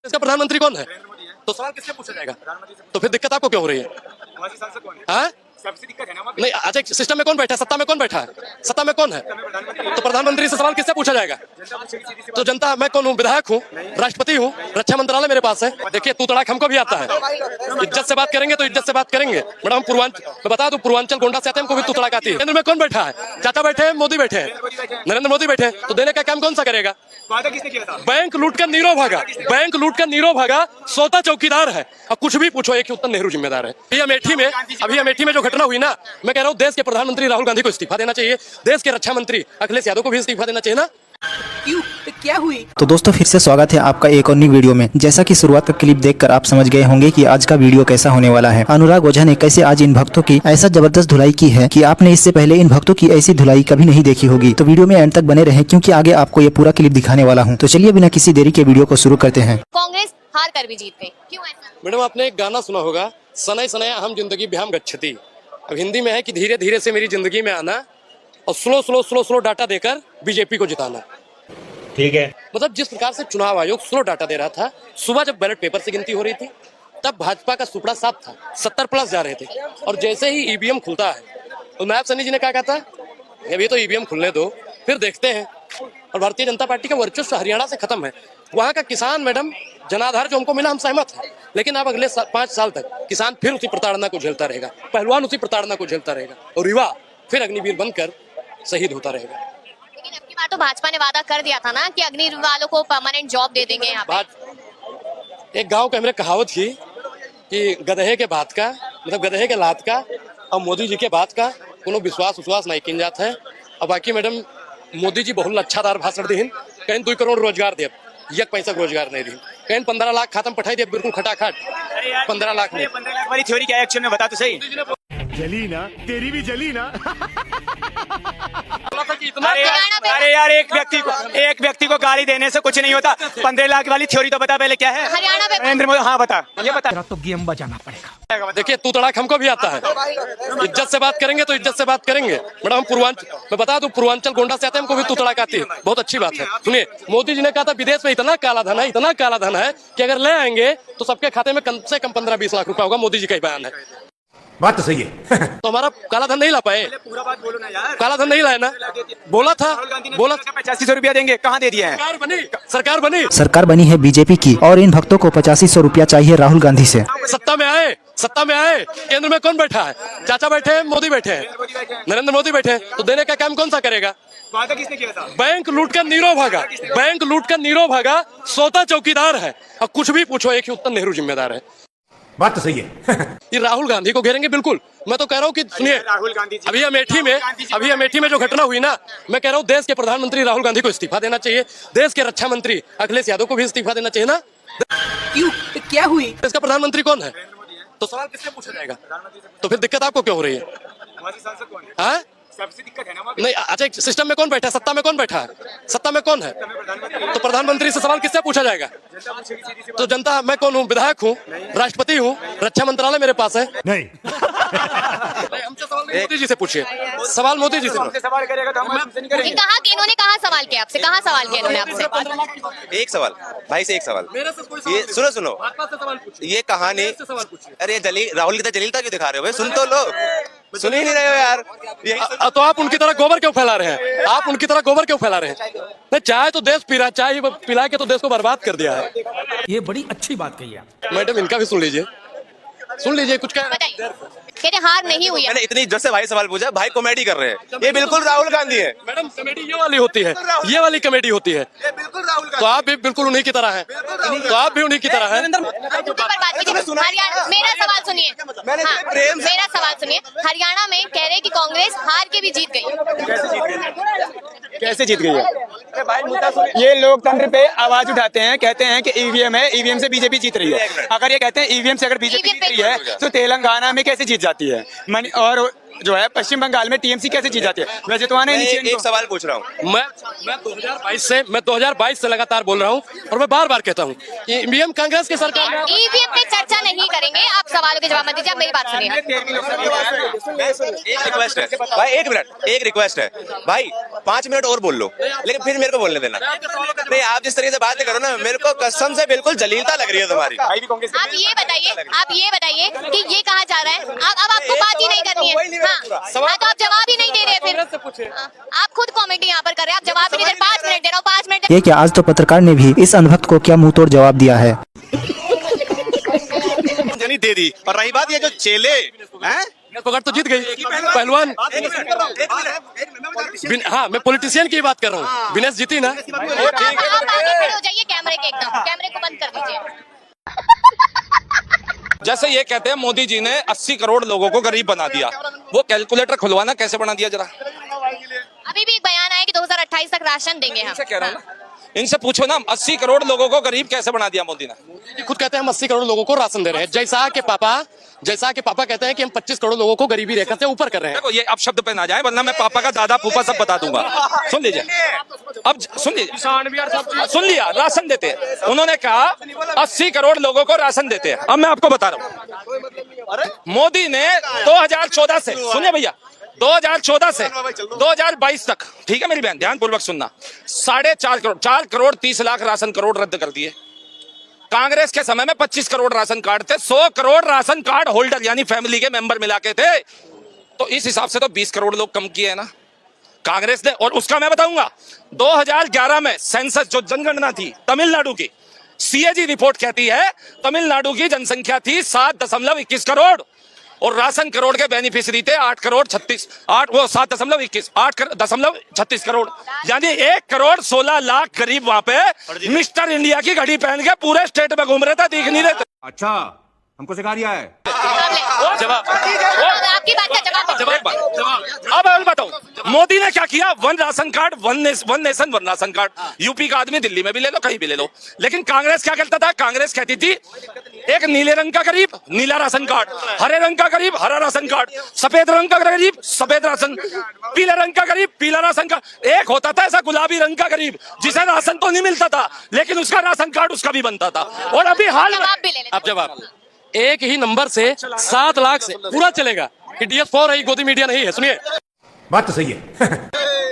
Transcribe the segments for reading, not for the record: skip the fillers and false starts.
इसका प्रधानमंत्री कौन है? तो सवाल किससे पूछा जाएगा? तो फिर दिक्कत आपको क्यों हो रही है? हाँ, सबसे दिक्कत है ना नहीं, अच्छा सिस्टम में कौन बैठा है? सत्ता में कौन बैठा है? सत्ता में कौन है? तो प्रधानमंत्री से सवाल किससे पूछा जाएगा? तो जनता, मैं कौन हूँ? विधायक हूँ, राष्ट्रपति हूँ, रक्षा मंत्रालय मेरे पास है। देखिए तू तड़ाक हमको भी आता है। इज्जत से बात करेंगे तो इज्जत से बात करेंगे। मैडम हम पूर्वांचल, मैं बता दूं पूर्वांचल गोंडा से आते हैं, हमको भी तू तड़ाक आती है। केंद्र में कौन बैठा है? चाचा बैठे हैं, मोदी बैठे हैं, नरेंद्र मोदी बैठे हैं। तो देने का काम कौन सा करेगा? वादा किसने किया था? बैंक लूट कर नीरो भागा, बैंक लूट कर नीरो भागा, सोता चौकीदार है। और कुछ भी पूछो, एक ही उत्तर, नेहरू जिम्मेदार है। अभी अमेठी में जो घटना हुई ना, मैं कह रहा हूँ देश के प्रधानमंत्री राहुल गांधी को इस्तीफा देना चाहिए, देश के रक्षा मंत्री अखिलेश यादव को भी इस्तीफा देना चाहिए ना। क्यों? तो क्या हुई? तो दोस्तों फिर से स्वागत है आपका एक और नई वीडियो में। जैसा कि शुरुआत का क्लिप देखकर आप समझ गए होंगे कि आज का वीडियो कैसा होने वाला है। अनुराग ओझा ने कैसे आज इन भक्तों की ऐसा जबरदस्त धुलाई की है कि आपने इससे पहले इन भक्तों की ऐसी धुलाई कभी नहीं देखी होगी। तो वीडियो में एंड तक बने रहें, क्योंकि आगे आपको ये पूरा क्लिप दिखाने वाला हूँ। तो चलिए बिना किसी देरी के वीडियो को शुरू करते हैं। कांग्रेस हार कर भी जीत गई, क्यों ऐसा? मैडम आपने एक गाना सुना होगा, सनय सनय अहम जिंदगी भ्याम गच्छति। अब हिंदी में है कि धीरे धीरे से मेरी जिंदगी में आना और स्लो डाटा देकर बीजेपी को जिताना। ठीक है, मतलब जिस प्रकार से चुनाव आयोग स्लो डाटा दे रहा था, सुबह जब बैलेट पेपर से गिनती हो रही थी तब भाजपा का सुपड़ा साफ था, 70+ जा रहे थे। और जैसे ही ईवीएम खुलता है, तो नायब सैनी जी ने क्या कहा था, अभी तो ईवीएम खुलने दो फिर देखते हैं। और भारतीय जनता पार्टी का वर्चस्व हरियाणा से खत्म है। वहां का किसान, मैडम जनाधार जो हमको मिला हम सहमत हैं, लेकिन अब अगले 5 साल तक किसान फिर उसी प्रताड़ना को झेलता रहेगा, पहलवान उसी प्रताड़ना को झेलता रहेगा, और युवा फिर अग्निवीर बनकर शहीद होता रहेगा। लेकिन अब की बार तो भाजपा ने वादा कर दिया था ना कि अग्निवीर वालों को परमानेंट जॉब दे देंगे यहाँ पे। एक गांव के हमने कहावत थी कि गधे के बात का, मतलब गधे के लात का और मोदी जी के बात का कोनो विश्वास नहीं किन जाता है। और बाकी मैडम मोदी जी बहुत अच्छादार भाषण दीन, कहीं 2 करोड़ रोजगार दे, 1 पैसा रोजगार नहीं दी, कहीं 15 लाख खातम पठाई दे, बिल्कुल खटाखट 15 लाख में। 15 लाख वाली थ्योरी क्या है एक्चुअल में, बता तो सही। जली ना, तेरी भी जली ना। अरे यार, एक व्यक्ति को गाली देने से कुछ नहीं होता। 15 लाख वाली थ्योरी तो बता पहले क्या है। हरियाणा में नरेंद्र मोदी, हाँ बता, ये बता। तो गेम बजाना पड़ेगा। देखिए तू तड़ाक हमको भी आता है। इज्जत से बात करेंगे तो इज्जत से बात करेंगे। मैडम हम पूर्वांचल, मैं बता दूं पूर्वांचल गोंडा से आते हैं, हमको भी तू तड़ाक आती है। बहुत अच्छी बात है। सुनिए, मोदी जी ने कहा था विदेश में इतना काला धन है कि अगर ले आएंगे तो सबके खाते में कम से कम 15-20 लाख रुपया होगा। मोदी जी का ही बयान है। बात तो सही है। तो हमारा काला धन नहीं ला पाए, पूरा बात बोलो ना यार। काला धन नहीं लाए ना, बोला था 8500 रुपया देंगे, कहाँ दे दिया है? सरकार बनी है बीजेपी की, और इन भक्तों को 8500 रुपया चाहिए राहुल गांधी से। सत्ता में आए, केंद्र में कौन बैठा है? चाचा बैठे हैं, मोदी बैठे हैं, नरेंद्र मोदी बैठे हैं। तो देने का काम कौन सा करेगा? वादा किसने किया था? बैंक लूट कर नीरो भागा, सोता चौकीदार है। और कुछ भी पूछो, एक ही उत्तर, नेहरू जिम्मेदार है। बात तो सही है। ये राहुल गांधी को घेरेंगे बिल्कुल। मैं तो कह रहा हूँ कि सुनिए, राहुल गांधी जी, अभी अमेठी में जो घटना हुई ना, मैं कह रहा हूँ देश के प्रधानमंत्री राहुल गांधी को इस्तीफा देना चाहिए, देश के रक्षा मंत्री अखिलेश यादव को भी इस्तीफा देना चाहिए ना। क्यों? तो क्या हुई? इसका प्रधानमंत्री कौन है? तो सवाल किससे पूछा जाएगा? तो फिर दिक्कत आपको क्यों हो रही है? हाँ, सबसे दिक्कत है ना नहीं, अच्छा सिस्टम में कौन बैठा है? सत्ता में कौन बैठा है? सत्ता में कौन है? तो प्रधानमंत्री से सवाल किससे पूछा जाएगा? तो जनता, मैं कौन हूँ? विधायक हूँ, राष्ट्रपति हूँ, रक्षा मंत्रालय मेरे पास है। नहीं, हमसे सवाल मोदी जी से पूछिए, सवाल मोदी जी से। सवाल करेगा तो हम हमसे नहीं करेंगे। कहा कि इन्होंने कहा सवाल किया आपसे, कहा सवाल किया इन्होंने आपसे? एक सवाल भाई से, एक सवाल ये सुनो ये कहानी। अरे राहुल की तरह जलीलता क्यों दिखा रहे हो भाई? सुन तो लो, सुन ही नहीं रहे हो यार। तो आप उनकी तरह गोबर क्यों फैला रहे हैं? नहीं, चाय तो देश पी रहा है, चाय ही पिला के तो देश को बर्बाद कर दिया है। ये बड़ी अच्छी बात कही आप। मैडम इनका भी सुन लीजिए कुछ क्या बताइए। कहते हार नहीं हुई है। मैंने इतनी इज्जत से भाई सवाल पूछा, भाई कॉमेडी कर रहे हैं। ये बिल्कुल राहुल गांधी है मैडम। कॉमेडी ये वाली होती है, ये वाली कॉमेडी होती है। ये बिल्कुल राहुल गांधी। तो आप भी बिल्कुल उन्हीं की तरह हैं। तो आप भी उन्हीं की तरह हैं। मेरा सवाल सुनिए, मेरा सवाल सुनिए। हरियाणा में कह रहे कि कांग्रेस हार के भी जीत गई। कैसे जीत गई है? ये लोकतंत्र पे आवाज उठाते हैं, कहते हैं कि ईवीएम है, ईवीएम से बीजेपी जीत रही है। अगर ये कहते हैं ईवीएम से अगर बीजेपी जीत रही है तो तेलंगाना में कैसे जीत जाती है? और जो है पश्चिम बंगाल में टीएमसी कैसे जीत जाती है? वैसे तो आने मैं नीचे एक सवाल पूछ रहा हूँ। मैं 2022 से लगातार बोल रहा हूँ और मैं बार बार कहता हूँ ईवीएम कांग्रेस की सरकार में। ईवीएम पे चर्चा नहीं करेंगे, आप सवालों के जवाब मत दीजिए, आप मेरी बात सुनिए। एक रिक्वेस्ट है भाई, एक रिक्वेस्ट है भाई, 5 मिनट और बोल लो, लेकिन फिर मेरे को बोलने देना। नहीं, आप जिस तरीके से बात करो ना, मेरे को कसम से बिल्कुल जलीलता लग रही है तुम्हारी। आप ये बताइए कि ये कहाँ जा रहा है? अब आपको बात ही नहीं करनी है। हाँ, तो आप जवाब ही नहीं दे रहे फिर। आप खुद कॉमेडी यहाँ पर कर रहे हैं, आप जवाब ही नहीं दे रहे। 5 मिनट दे रहा हूँ, 5 मिनट। ये क्या, आज तो पत्रकार ने भी इस अनुभक्त को क्या मुंह तोड़ जवाब दिया है। दे दी। और रही बात ये जो चेले हैं, पकड़ तो जीत गई पहलवान। हाँ, मैं पॉलिटिशियन की बात कर रहा हूँ। विनेश जीती ना। आप आगे खड़े हो जाइए कैमरे के, एकदम कैमरे को बंद कर दीजिए। जैसे ये कहते हैं मोदी जी ने 80 करोड़ लोगों को गरीब बना दिया, वो कैलकुलेटर खुलवाना कैसे बना दिया जरा। अभी भी एक बयान आया कि 2028 तक राशन देंगे हम। कह रहा हूं ना, इनसे पूछो ना 80 करोड़ लोगों को गरीब कैसे बना दिया मोदी ने। खुद कहते हैं हम 80 करोड़ लोगों को राशन दे रहे हैं, जैसा कि पापा कहते हैं कि हम 25 करोड़ लोगों को गरीबी रेखा से ऊपर कर रहे हैं। देखो ये अब शब्द पे ना जाए, वरना मैं पापा का दादा फूफा सब बता दूंगा। सुन लीजिए, अब सुन लीजिए, सुन लिया, राशन देते हैं। उन्होंने कहा 80 करोड़ लोगों को राशन देते हैं। अब मैं आपको बता रहा हूँ, मोदी ने 2014 से, सुनिए भैया, 2014 से 2022 तक, ठीक है मेरी बहन ध्यान पूर्वक सुनना, 4 करोड़ 30 लाख राशन करोड़ रद्द कर दिए। कांग्रेस के समय में 25 करोड़ राशन कार्ड थे, 100 करोड़ राशन कार्ड होल्डर यानी फैमिली के मेंबर मिला के थे, तो इस हिसाब से तो 20 करोड़ लोग कम किए हैं ना कांग्रेस ने। और उसका मैं बताऊंगा, 2011 में सेंसस जो जनगणना थी तमिलनाडु की, सीएजी रिपोर्ट कहती है तमिलनाडु की जनसंख्या थी 7.21 करोड़ और राशन करोड़ के बेनिफिशियरी थे 8.36 करोड़, यानी 1 करोड़ 16 लाख करीब वहां पे मिस्टर इंडिया की घड़ी पहन के पूरे स्टेट में घूम रहे थे, दिख नहीं रहे थे। अच्छा, हमको सिखा रिया है। जवाब आपकी बात का जवाब। अब मैं बताऊं मोदी ने क्या किया। 1 ration card, 1 nation 1 ration card. UP का आदमी दिल्ली में भी ले लो, कहीं भी ले लो। लेकिन कांग्रेस क्या करता था, कांग्रेस कहती थी एक नीले रंग का गरीब नीला राशन कार्ड, हरे रंग का गरीब हरा राशन कार्ड, सफेद रंग का गरीब सफेद राशन, पीले रंग का गरीब पीला राशन कार्ड। एक होता था ऐसा गुलाबी रंग का गरीब जिसे राशन तो नहीं मिलता था लेकिन उसका राशन कार्ड उसका भी बनता था। और अभी हाल अब जवाब एक ही नंबर से 7 लाख से पूरा चलेगा। DS4 है, गोदी मीडिया नहीं है। सुनिए, बात तो सही है।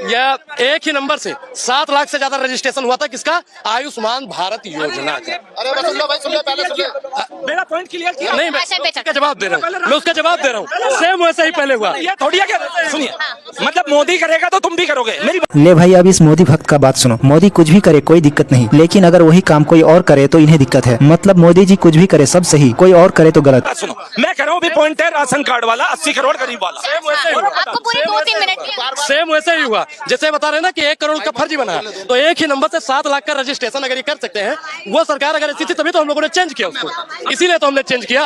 यह एक ही नंबर से 7 लाख से ज्यादा रजिस्ट्रेशन हुआ था किसका, आयुष्मान भारत योजना का। अरे सुन लो भाई, सुन लो, पहले सुनिए। मेरा पॉइंट क्लियर किया। नहीं, मैं उसका जवाब दे रहा हूँ, मैं उसका जवाब दे रहा हूँ। सेम वैसे ही पहले हुआ। ये थोड़ी है, सुनिए, मतलब मोदी करेगा तो तुम भी करोगे। मेरी ले भाई, अब इस मोदी भक्त का बात सुनो। मोदी कुछ भी करे कोई दिक्कत नहीं, लेकिन अगर वही काम कोई और करे तो इन्हें दिक्कत है। मतलब मोदी जी कुछ भी करे सब सही, कोई और करे तो गलत। सुनो, मैं कह रहा हूँ पॉइंट है राशन कार्ड वाला 80 करोड़ गरीब वाला। आपको पूरे 2-3 मिनट। सेम वैसे ही हुआ जैसे बता रहे हैं ना कि 1 करोड़ का फर्जी बना, तो एक ही नंबर से 7 लाख का रजिस्ट्रेशन अगर ये कर सकते हैं, वो सरकार अगर ऐसी थी तभी तो हम लोगों ने चेंज किया उसको। इसीलिए तो हमने चेंज किया।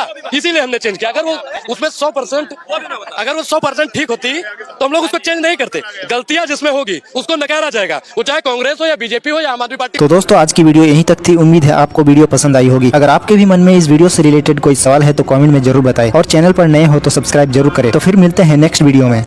अगर वो उसमें 100% ठीक होती तो हम लोग उसको चेंज नहीं करते। गलतियां जिसमें होगी उसको नकारा जाएगा, वो चाहे कांग्रेस हो या बीजेपी हो या आम आदमी पार्टी। तो दोस्तों आज की वीडियो यहीं तक थी। उम्मीद है आपको वीडियो पसंद आई होगी। अगर आपके भी मन में इस वीडियो से रिलेटेड कोई सवाल है तो कमेंट में जरूर बताएं और चैनल पर नए हो तो सब्सक्राइब जरूर करें। तो फिर मिलते हैं नेक्स्ट वीडियो में।